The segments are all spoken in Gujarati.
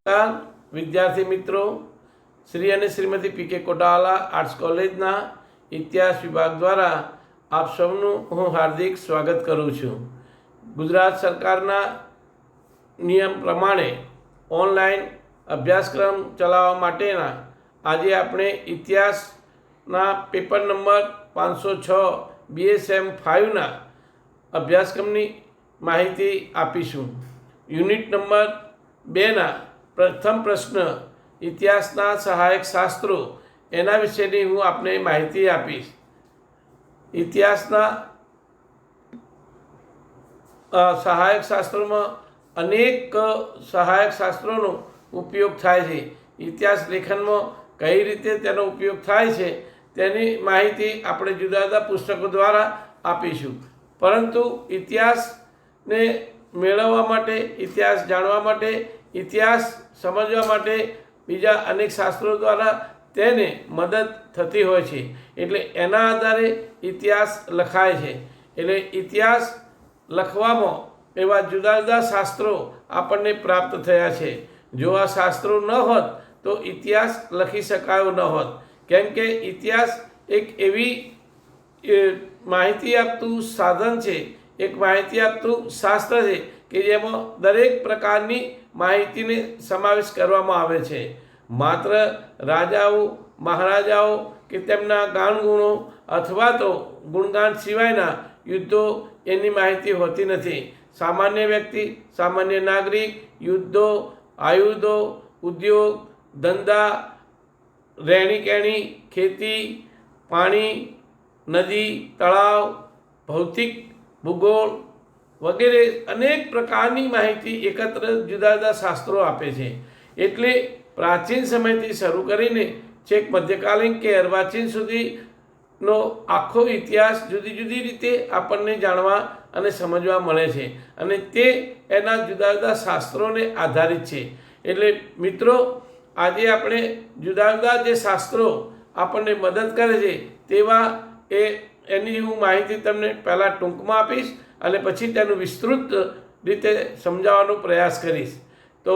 નમસ્કાર વિદ્યાર્થી મિત્રો, શ્રી અને શ્રીમતી પી.કે. કોટાવાલા આર્ટ્સ કોલેજના ઇતિહાસ વિભાગ દ્વારા આપ સૌનું હું હાર્દિક સ્વાગત કરું છું. ગુજરાત સરકારના નિયમ પ્રમાણે ઓનલાઈન અભ્યાસક્રમ ચલાવવા માટેના આજે આપણે ઇતિહાસના પેપર નંબર 506 BSM 5ના અભ્યાસક્રમની માહિતી આપીશું. યુનિટ નંબર 2ના પ્રથમ પ્રશ્ન ઇતિહાસના સહાયક શાસ્ત્રો એના વિશેની હું આપને માહિતી આપીશ. ઇતિહાસના સહાયક શાસ્ત્રોમાં અનેક સહાયક શાસ્ત્રોનો ઉપયોગ થાય છે. ઇતિહાસ લેખનમાં કઈ રીતે તેનો ઉપયોગ થાય છે તેની માહિતી આપણે જુદા જુદા પુસ્તકો દ્વારા આપીશું. પરંતુ ઇતિહાસને મેળવવા માટે, ઇતિહાસ જાણવા માટે, ઇતિહાસ સમજવા માટે બીજા અનેક શાસ્ત્રો દ્વારા તેને મદદ થતી હોય છે. એટલે એના આધારે ઇતિહાસ લખાય છે. એટલે ઇતિહાસ લખવામાં એવા જુદા જુદા શાસ્ત્રો આપણને પ્રાપ્ત થયા છે. જો આ શાસ્ત્રો ન હોત તો ઇતિહાસ લખી શકાયો ન હોત. કેમ કે ઇતિહાસ એક એવી માહિતી આપતું સાધન છે, એક માહિતી આપતું શાસ્ત્ર છે કે જેમાં દરેક પ્રકારની માહિતીને સમાવેશ કરવામાં આવે છે. માત્ર રાજાઓ, મહારાજાઓ કે તેમના ગાણગુણો અથવા તો ગુણગાન સિવાયના યુદ્ધો એની માહિતી હોતી નથી. સામાન્ય વ્યક્તિ, સામાન્ય નાગરિક, યુદ્ધો, આયુધો, ઉદ્યોગ, ધંધા, રહેણીકહેણી, ખેતી, પાણી, નદી, તળાવ, ભૌતિક, ભૂગોળ વગેરે અનેક પ્રકારની માહિતી એકત્ર જુદા જુદા શાસ્ત્રો આપે છે. એટલે પ્રાચીન સમયથી શરૂ કરીને છેક મધ્યકાલીન કે અર્વાચીન સુધીનો આખો ઇતિહાસ જુદી જુદી રીતે આપણને જાણવા અને સમજવા મળે છે. અને તે એના જુદા જુદા શાસ્ત્રોને આધારિત છે. એટલે મિત્રો, આજે આપણે જુદા જુદા જે શાસ્ત્રો આપણને મદદ કરે છે તેવા એની હું માહિતી તમને પહેલાં ટૂંકમાં આપીશ અને પછી તેનું વિસ્તૃત રીતે સમજાવવાનો પ્રયાસ કરીશ. તો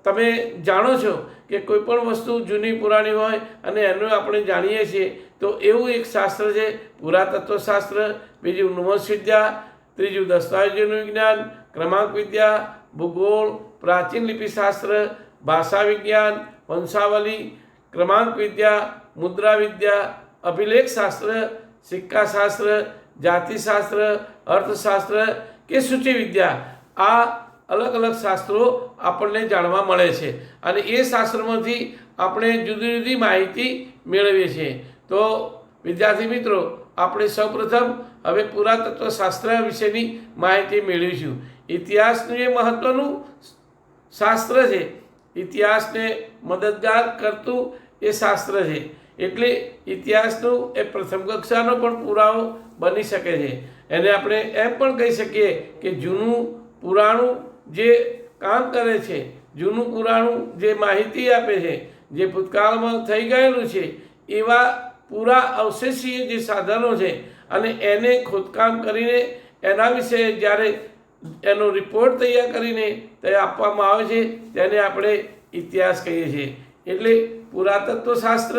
તમે જાણો છો કે કોઈ પણ વસ્તુ જૂની પુરાણી હોય અને એનું આપણે જાણીએ છીએ તો એવું એક શાસ્ત્ર છે પુરાતત્વશાસ્ત્ર, બીજું નુવંશવિદ્યા, ત્રીજું દસ્તાવેજોનું વિજ્ઞાન, ક્રમાંક વિદ્યા, ભૂગોળ, પ્રાચીન લિપિશાસ્ત્ર, ભાષા વિજ્ઞાન, વંશાવલી, ક્રમાંક વિદ્યા, મુદ્રા વિદ્યા, અભિલેખ શાસ્ત્ર, સિક્કાશાસ્ત્ર, જાતિશાસ્ત્ર, અર્થશાસ્ત્ર કે સૂચિ વિદ્યા. આ અલગ અલગ શાસ્ત્રો આપણને જાણવા મળે છે અને એ શાસ્ત્રોમાંથી આપણે જુદી જુદી માહિતી મેળવીએ છીએ. તો વિદ્યાર્થી મિત્રો, આપણે સૌપ્રથમ હવે પુરાતત્વ શાસ્ત્ર વિશેની માહિતી મેળવીશું. ઇતિહાસનું એ મહત્ત્વનું શાસ્ત્ર છે. ઇતિહાસને મદદગાર કરતું એ શાસ્ત્ર છે. એટલે ઇતિહાસનું એ પ્રથમ કક્ષાનો પણ પુરાવો બની શકે છે. એને આપણે એમ પણ કહી શકીએ કે જૂનું પુરાણું જે કામ કરે છે, જૂનું પુરાણું જે માહિતી આપે છે, જે ભૂતકાળમાં થઈ ગયેલું છે એવા પૂરા અવશેષીય જે સાધનો છે અને એને ખોદકામ કરીને એના વિશે જ્યારે એનો રિપોર્ટ તૈયાર કરીને તે આપવામાં આવે છે તેને આપણે ઇતિહાસ કહીએ છીએ. એટલે પુરાતત્વશાસ્ત્ર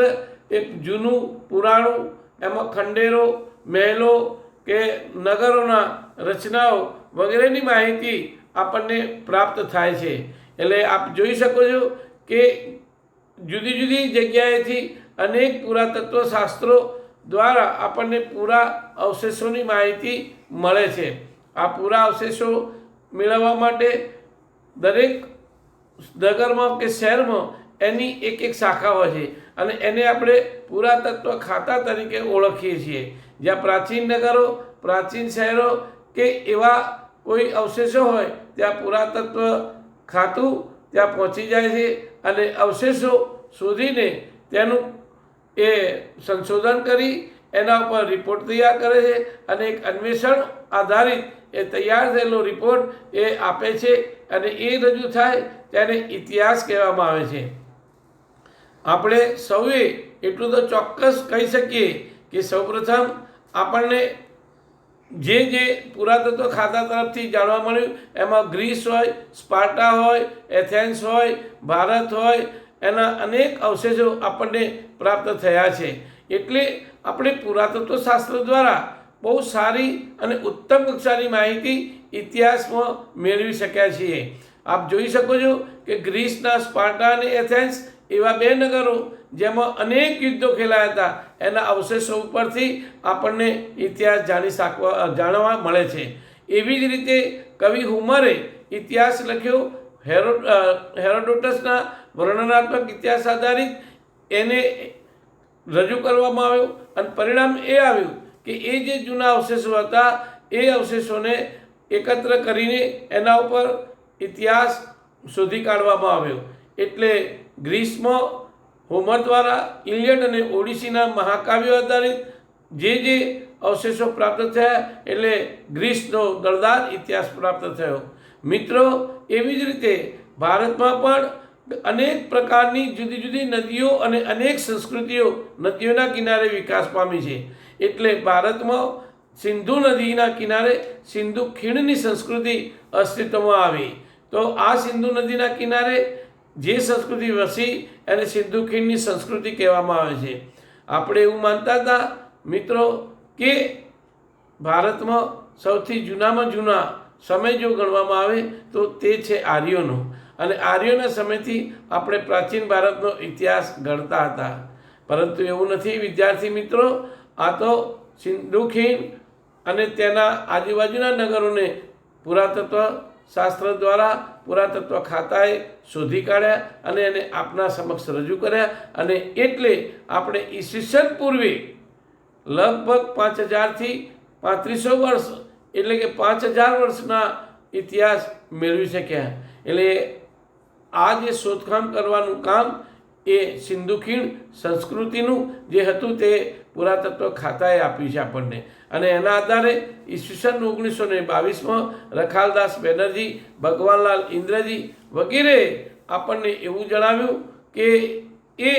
એક જૂનું પુરાણું, એમાં ખંડેરો, મહેલો કે નગરોના રચનાઓ વગેરેની માહિતી આપણને પ્રાપ્ત થાય છે. એટલે આપ જોઈ શકો છો કે જુદી જુદી જગ્યાએથી અનેક પુરાતત્વ શાસ્ત્રો દ્વારા આપણને પૂરા અવશેષોની માહિતી મળે છે. આ પૂરા અવશેષો મેળવવા માટે દરેક નગરમાં કે શહેરમાં એની એક એક શાખા હોય છે અને એને આપણે પુરાતત્વ ખાતા તરીકે ઓળખીએ છીએ. જ્યાં પ્રાચીન નગરો, પ્રાચીન શહેરો કે એવા કોઈ અવશેષો હોય ત્યાં પુરાતત્વ ખાતું ત્યાં પહોંચી જાય છે અને અવશેષો શોધીને તેનું એ સંશોધન કરી એના ઉપર રિપોર્ટ તૈયાર કરે છે અને એક અન્વેષણ આધારિત એ તૈયાર થયેલો રિપોર્ટ એ આપે છે અને એ રજૂ થાય તેને ઇતિહાસ કહેવામાં આવે છે. આપણે સૌએ એટલું તો ચોક્કસ કહી શકીએ કે સૌપ્રથમ આપણને જે પુરાતત્વ ખાતા તરફથી જાણવા મળ્યું એમાં ગ્રીસ હોય, સ્પાર્ટા હોય, એથેન્સ હોય, ભારત હોય, એના અનેક અવશેષો આપણને પ્રાપ્ત થયા છે. એટલે આપણે પુરાતત્વ શાસ્ત્ર દ્વારા બહુ સારી અને ઉત્તમ કક્ષાની માહિતી ઇતિહાસમાં મેળવી શક્યા છીએ. આપ જોઈ શકો છો કે ગ્રીસના સ્પાર્ટા અને એથેન્સ એવા બે નગરો જેમાં અનેક યુદ્ધો ખેલાયા હતા, એના અવશેષો ઉપરથી આપણને ઇતિહાસ જાણવા મળે છે. એવી જ રીતે કવિ હુમરે ઇતિહાસ લખ્યો, હેરોડોટસના વર્ણનાત્મક ઇતિહાસ આધારિત એને રજૂ કરવામાં આવ્યો અને પરિણામ એ આવ્યું કે એ જે જૂના અવશેષો હતા એ અવશેષોને એકત્ર કરીને એના ઉપર ઇતિહાસ શોધી કાઢવામાં આવ્યો. એટલે ગ્રીસમાં હોમર દ્વારા ઇલિયડ અને ઓડિસીના મહાકાવ્યો આધારિત જે અવશેષો પ્રાપ્ત થયા એટલે ગ્રીસનો દળદાર ઇતિહાસ પ્રાપ્ત થયો. મિત્રો, એવી જ રીતે ભારતમાં પણ અનેક પ્રકારની જુદી જુદી નદીઓ અને અનેક સંસ્કૃતિઓ નદીઓના કિનારે વિકાસ પામી છે. એટલે ભારતમાં સિંધુ નદીના કિનારે સિંધુ ખીણની સંસ્કૃતિ અસ્તિત્વમાં આવી. તો આ સિંધુ નદીના કિનારે જે સંસ્કૃતિ વસી એને સિંધુ ખીણની સંસ્કૃતિ કહેવામાં આવે છે. આપણે એવું માનતા હતા મિત્રો કે ભારતમાં સૌથી જૂનામાં જૂના સમય જો ગણવામાં આવે તો તે છે આર્યોનો, અને આર્યોના સમયથી આપણે પ્રાચીન ભારતનો ઇતિહાસ ગણતા હતા. પરંતુ એવું નથી વિદ્યાર્થી મિત્રો. આ તો સિંધુ ખીણ અને તેના આજુબાજુના નગરોને પુરાતત્વ શાસ્ત્ર દ્વારા પુરાતત્વ ખાતાએ શોધી કાઢ્યા અને એને આપના સમક્ષ રજૂ કર્યા. અને એટલે આપણે ઈસવીસન પૂર્વે લગભગ 5000થી 3500 વર્ષ એટલે કે 5000 વર્ષના ઇતિહાસ મેળવી શક્યા. એટલે આ જે શોધકામ કરવાનું કામ એ સિંધુ ખીણ સંસ્કૃતિનું જે હતું તે પુરાતત્વ ખાતાએ આપ્યું છે આપણને. અને એના આધારે ઈસવીસન 1922માં રખાલદાસ બેનર્જી, ભગવાનલાલ ઇન્દ્રજી વગેરે આપણને એવું જણાવ્યું કે એ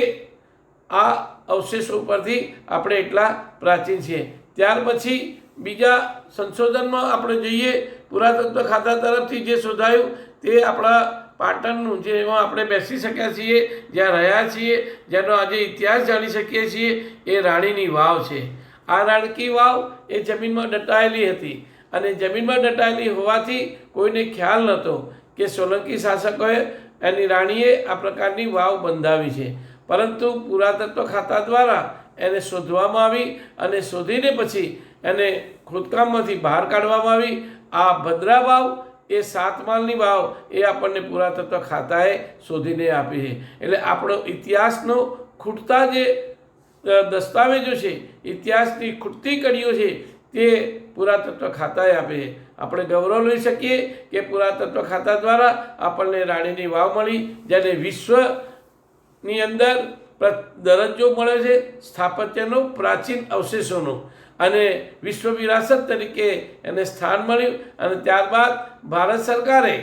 આ અવશેષો પરથી આપણે એટલા પ્રાચીન છીએ. ત્યાર પછી બીજા સંશોધનમાં આપણે જોઈએ, પુરાતત્વ ખાતા તરફથી જે શોધાયું તે આપણા પાટણનું, જેમાં આપણે બેસી શક્યા છીએ, જ્યાં રહ્યા છીએ, જેનો આજે ઇતિહાસ જાણી શકીએ છીએ, એ રાણીની વાવ છે. આ રાણકી વાવ એ જમીનમાં દટાયેલી હતી અને જમીનમાં દટાયેલી હોવાથી કોઈને ખ્યાલ નહોતો કે સોલંકી શાસકોએ એની રાણીએ આ પ્રકારની વાવ બંધાવી છે. પરંતુ પુરાતત્વ ખાતા દ્વારા એને શોધવામાં આવી અને શોધીને પછી એને ખોદકામમાંથી બહાર કાઢવામાં આવી. આ ભદ્રા વાવ એ 7 માળની વાવ એ આપણને પુરાતત્વ ખાતાએ શોધીને આપી છે. એટલે આપણો ઇતિહાસનો ખૂટતા જે દસ્તાવેજો છે, ઇતિહાસની ખૂટતી કડીઓ છે, તે પુરાતત્વ ખાતાએ આપે છે. આપણે ગૌરવ લઈ શકીએ કે પુરાતત્વ ખાતા દ્વારા આપણને રાણીની વાવ મળી, જેને વિશ્વની અંદર દરજ્જો મળે છે સ્થાપત્યનો, પ્રાચીન અવશેષોનો, અને વિશ્વ વિરાસત તરીકે એને સ્થાન મળ્યું. અને ત્યારબાદ ભારત સરકારે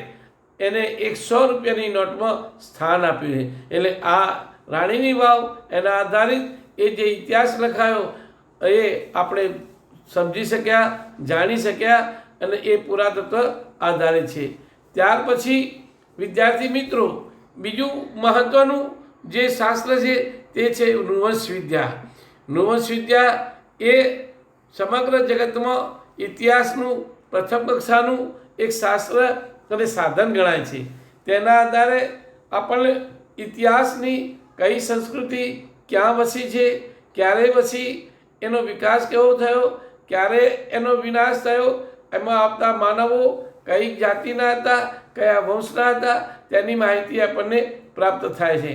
એને 100 રૂપિયાની નોટમાં સ્થાન આપ્યું છે. એટલે આ રાણીની વાવ એના આધારિત એ જે ઇતિહાસ લખાયો એ આપણે સમજી શક્યા, જાણી શક્યા, અને એ પુરાતત્વ આધારિત છે. ત્યાર પછી વિદ્યાર્થી મિત્રો, બીજું મહત્ત્વનું જે શાસ્ત્ર છે તે છે નૃવંશવિદ્યા. નૃવંશવિદ્યા એ સમગ્ર જગતમાં ઇતિહાસનું પ્રથમ કક્ષાનું એક શાસ્ત્ર અને સાધન ગણાય છે. તેના આધારે આપણને ઇતિહાસની કઈ સંસ્કૃતિ ક્યાં વસી છે, ક્યારે વસી, એનો વિકાસ કેવો થયો, ક્યારે એનો વિનાશ થયો, એમાં આવતા માનવો કઈ જાતિના હતા, કયા વંશના હતા, તેની માહિતી આપણને પ્રાપ્ત થાય છે.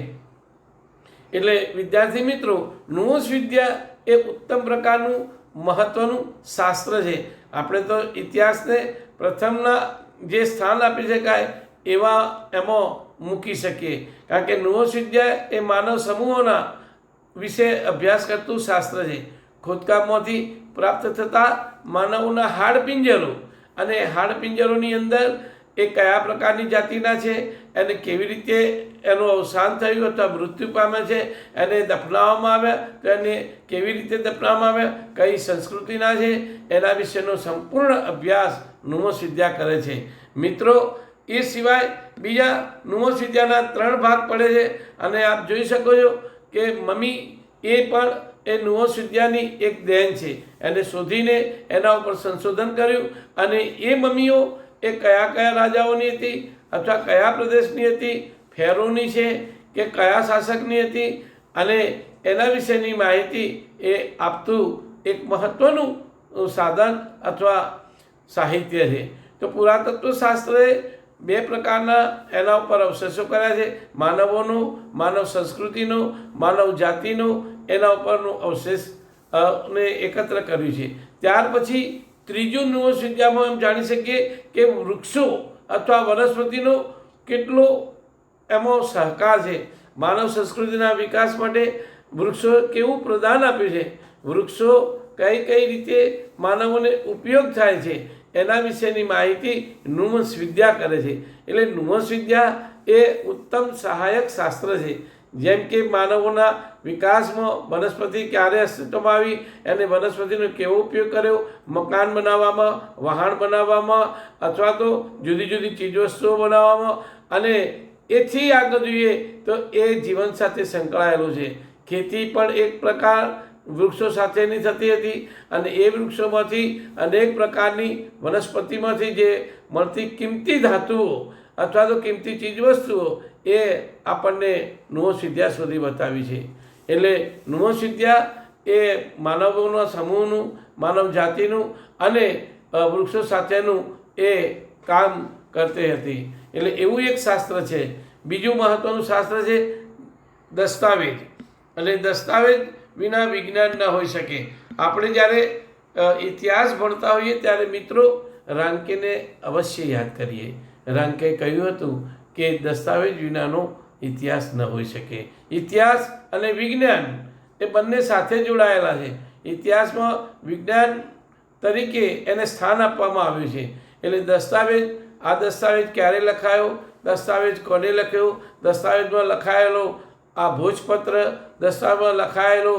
એટલે વિદ્યાર્થી મિત્રો, નૃવંશવિદ્યા એ ઉત્તમ પ્રકારનું મહત્ત્વનું શાસ્ત્ર છે. આપણે તો ઇતિહાસને પ્રથમના જે સ્થાન આપી શકાય એવા એમાં મૂકી શકીએ, કારણ કે નૃવંશવિદ્યા એ માનવ સમૂહોના વિશે અભ્યાસ કરતું શાસ્ત્ર છે. ખોદકામમાંથી પ્રાપ્ત થતા માનવોના હાડપિંજરો અને હાડપિંજરોની અંદર એ કયા પ્રકારની જાતિના છે, એને કેવી રીતે એનું અવસાન થયું અથવા મૃત્યુ પામે છે, એને દફનાવવામાં આવ્યા તો એને કેવી રીતે દફનાવવામાં આવ્યા, કઈ સંસ્કૃતિના છે, એના વિશેનો સંપૂર્ણ અભ્યાસ નુમોસ વિદ્યા કરે છે. મિત્રો, એ સિવાય બીજા નુમોસ વિદ્યાના 3 ભાગ પડે છે અને આપ જોઈ શકો છો કે મમ્મી એ પણ એ નુમોસ વિદ્યાની એક દેન છે. એને શોધીને એના ઉપર સંશોધન કર્યું અને એ મમ્મીઓ એ કયા કયા રાજાઓની હતી અથવા કયા પ્રદેશની હતી, ફેરોની છે કે કયા શાસકની હતી, અને એના વિશેની માહિતી એ આપતું એક મહત્ત્વનું સાધન અથવા સાહિત્ય છે. તો પુરાતત્વશાસ્ત્રએ 2 પ્રકારના એના ઉપર અવશેષો કર્યા છે. માનવોનું, માનવ સંસ્કૃતિનું, માનવ જાતિનું, એના ઉપરનું અવશેષ ને એકત્ર કર્યું છે. ત્યાર પછી ત્રીજું નુમોસ વિદ્યામાં એમ જાણી શકીએ કે વૃક્ષો અથવા વનસ્પતિનો કેટલો એમાં સહકાર છે. માનવ સંસ્કૃતિના વિકાસ માટે વૃક્ષો કેવું પ્રદાન આપ્યું છે, વૃક્ષો કઈ કઈ રીતે માનવોને ઉપયોગ થાય છે, એના વિશેની માહિતી નુમોસ વિદ્યા કરે છે. એટલે નુમોસ વિદ્યા એ ઉત્તમ સહાયક શાસ્ત્ર છે. જેમ કે માનવોના વિકાસમાં વનસ્પતિ ક્યારે અસ્તિત્વમાં આવી, અને વનસ્પતિનો કેવો ઉપયોગ કર્યો, મકાન બનાવવામાં, વહાણ બનાવવામાં, અથવા તો જુદી જુદી ચીજવસ્તુઓ બનાવવામાં, અને એથી આગળ જોઈએ તો એ જીવન સાથે સંકળાયેલું છે. ખેતી પણ એક પ્રકાર વૃક્ષો સાથેની થતી હતી, અને એ વૃક્ષોમાંથી અનેક પ્રકારની વનસ્પતિમાંથી જે મળતી કિંમતી ધાતુઓ અથવા તો કિંમતી ચીજવસ્તુઓ એ આપણને નુમોસ વિદ્યા સુધી બતાવી છે. એટલે નુમોસ વિદ્યા એ માનવોના સમૂહનું, માનવ જાતિનું અને વૃક્ષો સાથેનું એ કામ કરતી હતી. એટલે એવું એક શાસ્ત્ર છે. બીજું મહત્ત્વનું શાસ્ત્ર છે દસ્તાવેજ. અને દસ્તાવેજ વિના વિજ્ઞાન ન હોઈ શકે. આપણે જ્યારે ઇતિહાસ ભણતા હોઈએ ત્યારે મિત્રો રાંકેને અવશ્ય યાદ કરીએ. રાંકે કહ્યું હતું કે દસ્તાવેજ વિનાનો ઇતિહાસ ન હોઈ શકે. ઇતિહાસ અને વિજ્ઞાન એ બંને સાથે જોડાયેલા છે. ઇતિહાસમાં વિજ્ઞાન તરીકે એને સ્થાન આપવામાં આવ્યું છે. એટલે દસ્તાવેજ, આ દસ્તાવેજ ક્યારે લખાયો, દસ્તાવેજ કોને લખ્યો, દસ્તાવેજમાં લખાયેલો આ ભોજપત્ર, દસ્તાવેજમાં લખાયેલો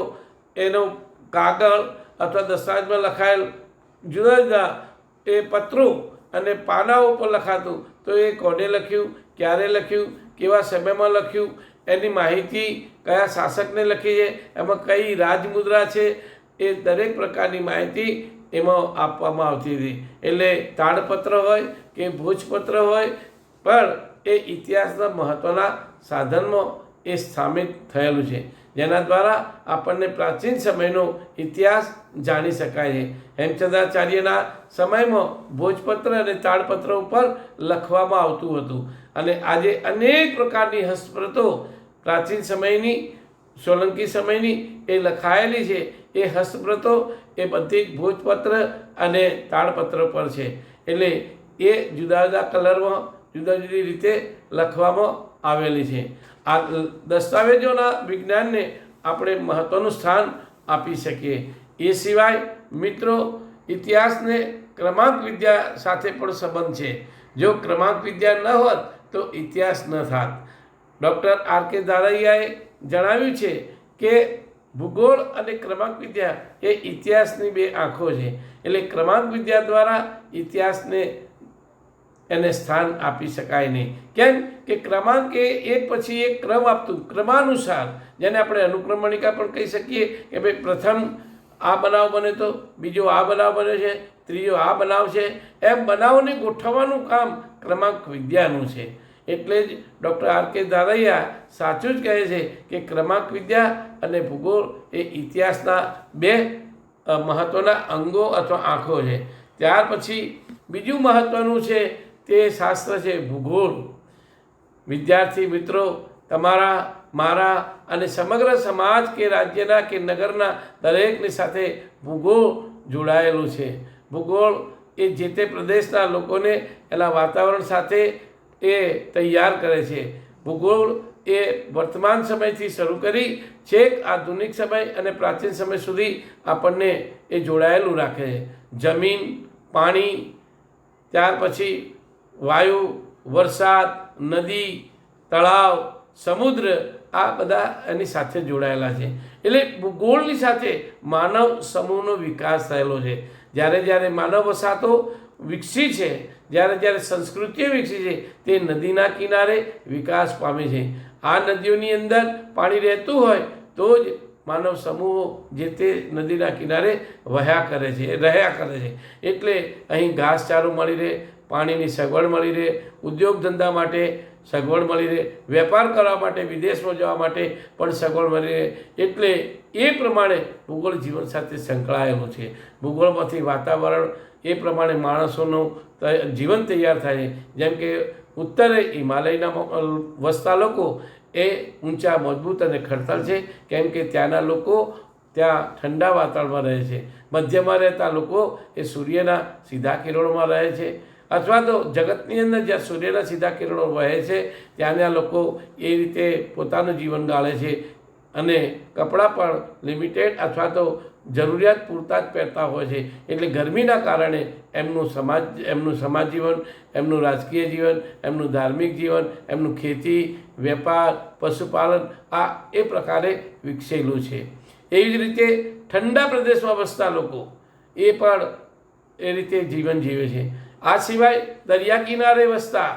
એનો કાગળ અથવા દસ્તાવેજમાં લખાયેલ જુદા જુદા એ પત્રો અને પાનાઓ પર લખાતું, તો એ કોને લખ્યું, ક્યારે લખ્યું, કેવા સમયમાં લખ્યું, એની માહિતી કયા શાસકને લખી છે, એમાં કઈ રાજમુદ્રા છે, એ દરેક પ્રકારની માહિતી એમાં આપવામાં આવતી હતી. એટલે તાડપત્ર હોય કે ભોજપત્ર હોય, પણ એ ઇતિહાસના મહત્ત્વના સાધનમાં એ સ્થાપિત થયેલું છે, જેના દ્વારા આપણને પ્રાચીન સમયનો ઇતિહાસ જાણી શકાય છે. હેમચંદ્રાચાર્યના સમયમાં ભોજપત્ર અને તાડપત્ર ઉપર લખવામાં આવતું હતું, અને આજે અનેક પ્રકારની હસ્તપ્રતો પ્રાચીન સમયની, સોલંકી સમયની એ લખાયેલી છે. એ હસ્તપ્રતો એ બધી જ ભોજપત્ર અને તાડપત્ર પર છે. એટલે એ જુદા જુદા કલરમાં, જુદા જુદી રીતે લખવામાં આવેલી છે. આ દસ્તાવેજોના વિજ્ઞાનને આપણે મહત્ત્વનું સ્થાન આપી શકીએ. એ સિવાય મિત્રો ઇતિહાસને ક્રમાંક વિદ્યા સાથે પણ સંબંધ છે. જો ક્રમાંક વિદ્યા ન હોત તો ઇતિહાસ ન થાત. Doctor R.K.. ધારૈયાએ જણાવ્યું છે કે ભૂગોળ અને ક્રમાંક વિદ્યા એ ઇતિહાસની 2 આંખો છે. એટલે ક્રમાંક વિદ્યા દ્વારા ઇતિહાસને એને સ્થાન આપી શકાય નહીં. કેમ કે ક્રમાંક એ એક પછી એક ક્રમ આપતું, ક્રમાનુસાર, જેને આપણે અનુક્રમણિકા પણ કહી શકીએ કે ભાઈ પ્રથમ આ બનાવ બને તો બીજો આ બનાવ બને છે, ત્રીજો આ બનાવ છે, એમ બનાવને ગોઠવવાનું કામ ક્રમાંક વિદ્યાનું છે. એટલે જ ડૉક્ટર આર.કે. ધારૈયા સાચું જ કહે છે કે ક્રમાંક વિદ્યા અને ભૂગોળ એ ઇતિહાસના 2 મહત્ત્વના અંગો અથવા આંખો છે. ત્યાર પછી બીજું મહત્ત્વનું છે તે શાસ્ત્ર છે ભૂગોળ. વિદ્યાર્થી મિત્રો, તમારા, મારા અને સમગ્ર સમાજ કે રાજ્યના કે નગરના દરેકની સાથે ભૂગોળ જોડાયેલું છે. ભૂગોળ એ જે તે પ્રદેશના લોકોને એના વાતાવરણ સાથે એ તૈયાર કરે છે. ભૂગોળ એ વર્તમાન સમયથી શરૂ કરી છેક આધુનિક સમય અને પ્રાચીન સમય સુધી આપણને એ જોડાયેલું રાખે છે. જમીન, પાણી, ત્યાર પછી વાયુ, વરસાદ, નદી, તળાવ, સમુદ્ર આ બધા એની સાથે જોડાયેલા છે. એટલે ભૂગોળની સાથે માનવ સમૂહનો વિકાસ થયેલો છે. જ્યારે જ્યારે માનવ વસાહતો વિકસી છે, જ્યારે જ્યારે સંસ્કૃતિઓ વિકસી છે, તે નદીના કિનારે વિકાસ પામે છે. આ નદીઓની અંદર પાણી રહેતું હોય તો જ માનવ સમૂહો જે તે નદીના કિનારે રહ્યા કરે છે. એટલે અહીં ઘાસચારો મળી રહે, પાણીની સગવડ મળી રહે, ઉદ્યોગ ધંધા માટે સગવડ મળી રહે, વેપાર કરવા માટે વિદેશમાં જવા માટે પણ સગવડ મળી રહે. એટલે એ પ્રમાણે ભૂગોળ જીવન સાથે સંકળાયેલું છે. ભૂગોળમાંથી વાતાવરણ એ પ્રમાણે માણસોનું જીવન તૈયાર થાય છે. જેમ કે ઉત્તરે હિમાલયના વસતા લોકો એ ઊંચા, મજબૂત અને ખડતલ છે, કેમ કે ત્યાંના લોકો ત્યાં ઠંડા વાતાવરણમાં રહે છે. મધ્યમાં રહેતા લોકો એ સૂર્યના સીધા કિરણોમાં રહે છે, અથવા તો જગતની અંદર જ્યાં સૂર્યના સીધા કિરણો વહે છે ત્યાંના લોકો એ રીતે પોતાનું જીવન ગાળે છે. અને કપડાં પણ લિમિટેડ અથવા તો જરૂરિયાત પૂરતા જ પહેરતા હોય છે. એટલે ગરમીના કારણે એમનું સમાજ જીવન, એમનું રાજકીય જીવન, એમનું ધાર્મિક જીવન, એમનું ખેતી, વેપાર, પશુપાલન આ એ પ્રકારે વિકસેલું છે. એવી જ રીતે ઠંડા પ્રદેશમાં વસતા લોકો એ પણ એ રીતે જીવન જીવે છે. આ સિવાય દરિયા કિનારે વસતા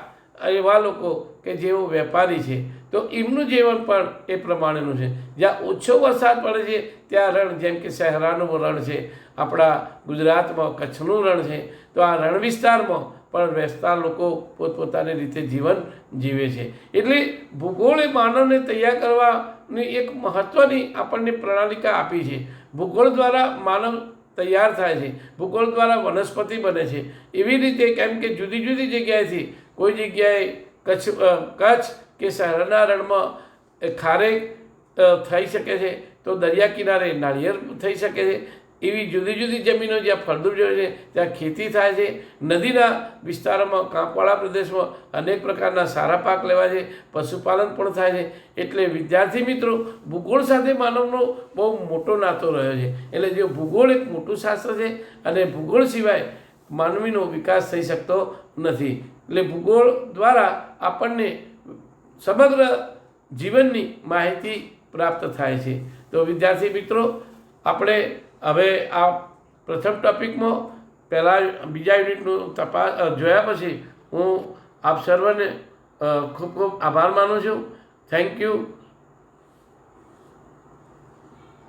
એવા લોકો કે જેઓ વેપારી છે, તો એમનું જીવન પણ એ પ્રમાણેનું છે. જ્યાં ઓછો વરસાદ પડે છે ત્યાં રણ, જેમ કે સહેરાનું રણ છે, આપણા ગુજરાતમાં કચ્છનું રણ છે, તો આ રણ વિસ્તારમાં પણ વસતા લોકો પોતપોતાની રીતે જીવન જીવે છે. એટલે ભૂગોળે માનવને તૈયાર કરવાની એક મહત્ત્વની આપણને પ્રણાલિકા આપી છે. ભૂગોળ દ્વારા માનવ તૈયાર થાય છે, ભૂગોળ દ્વારા વનસ્પતિ બને છે. એવી રીતે કેમ કે જુદી જુદી જગ્યાએથી કોઈ જગ્યાએ કચ્છ કે શહેરના રણમાં ખારેક થઈ શકે છે, તો દરિયા કિનારે નાળિયેર થઈ શકે છે. એવી જુદી જુદી જમીનો જ્યાં ફળદ્રુપ છે ત્યાં ખેતી થાય છે. નદીના વિસ્તારોમાં, કાંપવાળા પ્રદેશમાં અનેક પ્રકારના સારા પાક લેવાય છે, પશુપાલન પણ થાય છે. એટલે વિદ્યાર્થી મિત્રો, ભૂગોળ સાથે માનવનો બહુ મોટો નાતો રહ્યો છે. એટલે જે ભૂગોળ એક મોટું શાસ્ત્ર છે અને ભૂગોળ સિવાય માનવીનો વિકાસ થઈ શકતો નથી. એટલે ભૂગોળ દ્વારા આપણને સમગ્ર જીવનની માહિતી પ્રાપ્ત થાય છે. તો વિદ્યાર્થી મિત્રો, આપણે હવે આ પ્રથમ ટોપિકમાં પહેલાં બીજા યુનિટનું જોયા પછી હું આપ સર્વને ખૂબ ખૂબ આભાર માનું છું. Thank you.